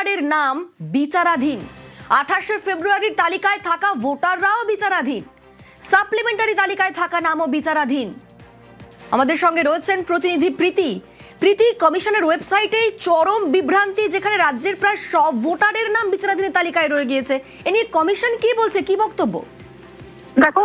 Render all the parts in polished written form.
ভোটারের নাম বিচারাধীন। 28 ফেব্রুয়ারির তালিকায় থাকা ভোটাররাও বিচারাধীন, সাপ্লিমেন্টারি তালিকায় থাকা নামও বিচারাধীন। আমাদের সঙ্গে রয়েছেন প্রতিনিধি প্রীতি। কমিশনের ওয়েবসাইটে চরম বিভ্রান্তি, যেখানে রাজ্যের প্রায় সব ভোটারের নাম বিচারাধীনের তালিকায় রয়ে গিয়েছে। এ নিয়ে কমিশন কি বলছে, কি বক্তব্য? দেখো,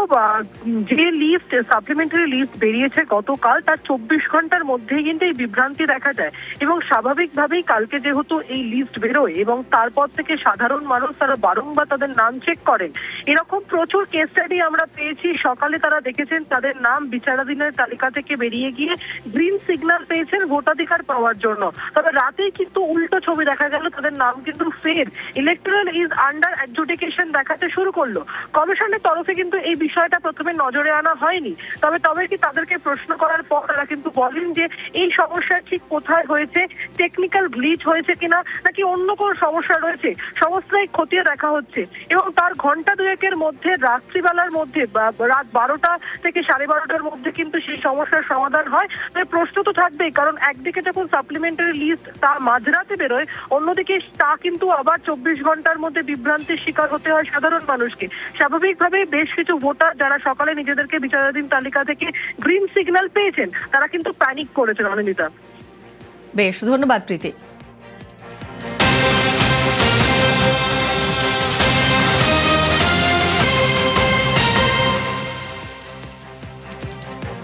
যে লিস্ট সাপ্লিমেন্টারি লিস্ট বেরিয়েছে গতকাল, তার 24 ঘন্টার মধ্যেই কিন্তু এই বিভ্রান্তি দেখা যায়। এবং স্বাভাবিকভাবেই কালকে যেহেতু এই লিস্ট বেরোয় এবং তারপর থেকে সাধারণ মানুষ তারা বারংবার তাদের নাম চেক করেন, এরকম প্রচুর কেস স্টাডি আমরা পেয়েছি। সকালে তারা দেখেছেন তাদের নাম বিচারাধীনের তালিকা থেকে বেরিয়ে গিয়ে গ্রিন সিগন্যাল পেয়েছেন ভোটাধিকার পাওয়ার জন্য। তবে রাতেই কিন্তু উল্টো ছবি দেখা গেল, তাদের নাম কিন্তু ফের ইলেকট্রাল ইজ আন্ডার অ্যাডজুডিকেশন দেখাতে শুরু করলো। কমিশনের তরফে কিন্তু এই বিষয়টা প্রথমে নজরে আনা হয়নি, তবে কি তাদেরকে প্রশ্ন করার পর তারা কিন্তু বলেন যে এই সমস্যা ঠিক কোথায় হয়েছে, টেকনিক্যাল গ্লিচ হয়েছে কিনা নাকি অন্য কোনো সমস্যা রয়েছে, সমস্তটাই খতিয়ে দেখা হচ্ছে। এবং তার ঘন্টা দুয়েকের মধ্যে রাত্রিবেলার মধ্যে রাত 12টা থেকে 12:30টার মধ্যে কিন্তু সেই সমস্যার সমাধান হয়। তবে প্রশ্ন তো থাকবেই, কারণ একদিকে যখন সাপ্লিমেন্টারি লিস্ট তা মাঝরাতে বেরোয়, অন্যদিকে তা কিন্তু আবার 24 ঘন্টার মধ্যে বিভ্রান্তির শিকার হতে হয় সাধারণ মানুষকে। স্বাভাবিকভাবে বেশ কিছু ভোটার যারা সকালে নিজেদেরকে বিচারাধীন তালিকা থেকে গ্রিন সিগন্যাল পেয়েছেন, তারা কিন্তু প্যানিক করেছেন। অনিন্দিতা, বেশ, ধন্যবাদ প্রীতি।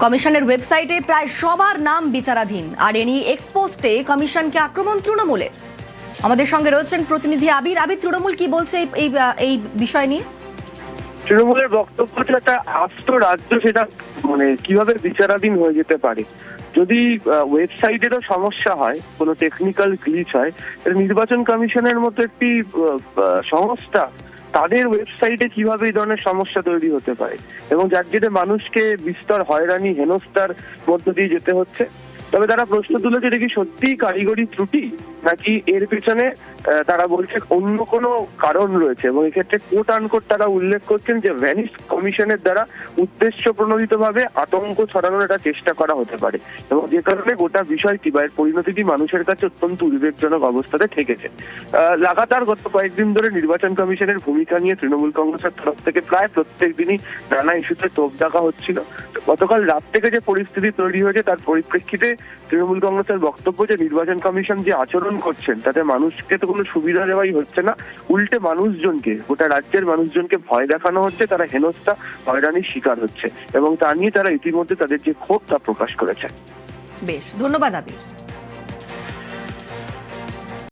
কমিশনের ওয়েবসাইটে প্রায় সবার নাম বিচারাধীন, আর এ নিয়ে এক্সপোস্টে কমিশনকে আক্রমণ তৃণমূলের। আমাদের সঙ্গে রয়েছেন প্রতিনিধি আবির। তৃণমূল কি বলছে এই বিষয় নিয়ে? তৃণমূলের বক্তব্য হচ্ছে একটা আস্ত রাজ্য সেটা কিভাবে বিচারাধীন হয়ে যেতে পারে। যদি ওয়েবসাইটেরও সমস্যা হয়, কোনো টেকনিক্যাল গ্লিচ হয়, নির্বাচন কমিশনের মতো একটি সংস্থা তাদের ওয়েবসাইটে কিভাবে এই ধরনের সমস্যা তৈরি হতে পারে, এবং যার জেরে মানুষকে বিস্তর হয়রানি হেনস্থার মধ্য দিয়ে যেতে হচ্ছে। তবে তারা প্রশ্ন তুলেছে, এটা কি সত্যিই কারিগরি ত্রুটি নাকি এর পিছনে তারা বলছে অন্য কোনো কারণ রয়েছে। এবং এক্ষেত্রে কোট আনকোট তারা উল্লেখ করছেন যে ভ্যানিশ কমিশনের দ্বারা উদ্দেশ্য প্রণোদিতভাবে আতঙ্ক ছড়ানোর একটা চেষ্টা করা হতে পারে, এবং যে কারণে গোটা বিষয়টি বা এর পরিণতিটি মানুষের কাছে অত্যন্ত উদ্বেগজনক অবস্থাতে ঠেকেছে। লাগাতার গত কয়েকদিন ধরে নির্বাচন কমিশনের ভূমিকা নিয়ে তৃণমূল কংগ্রেসের তরফ থেকে প্রায় প্রত্যেক দিনই নানা ইস্যুতে তোপ দেখা হচ্ছিল। গতকাল রাত থেকে যে পরিস্থিতি তৈরি হয়েছে তার পরিপ্রেক্ষিতে তৃণমূল কংগ্রেসের বক্তব্য যে নির্বাচন কমিশন যে আচরণ করছেন তাতে মানুষকে তো কোনো সুবিধা দেওয়াই হচ্ছে না, উল্টে মানুষজনকে, গোটা রাজ্যের মানুষজনকে ভয় দেখানো হচ্ছে, তারা হেনস্থা হয়রানির শিকার হচ্ছে, এবং তা নিয়ে তারা ইতিমধ্যে তাদের যে ক্ষোভ তা প্রকাশ করেছে। বেশ, ধন্যবাদ আবির।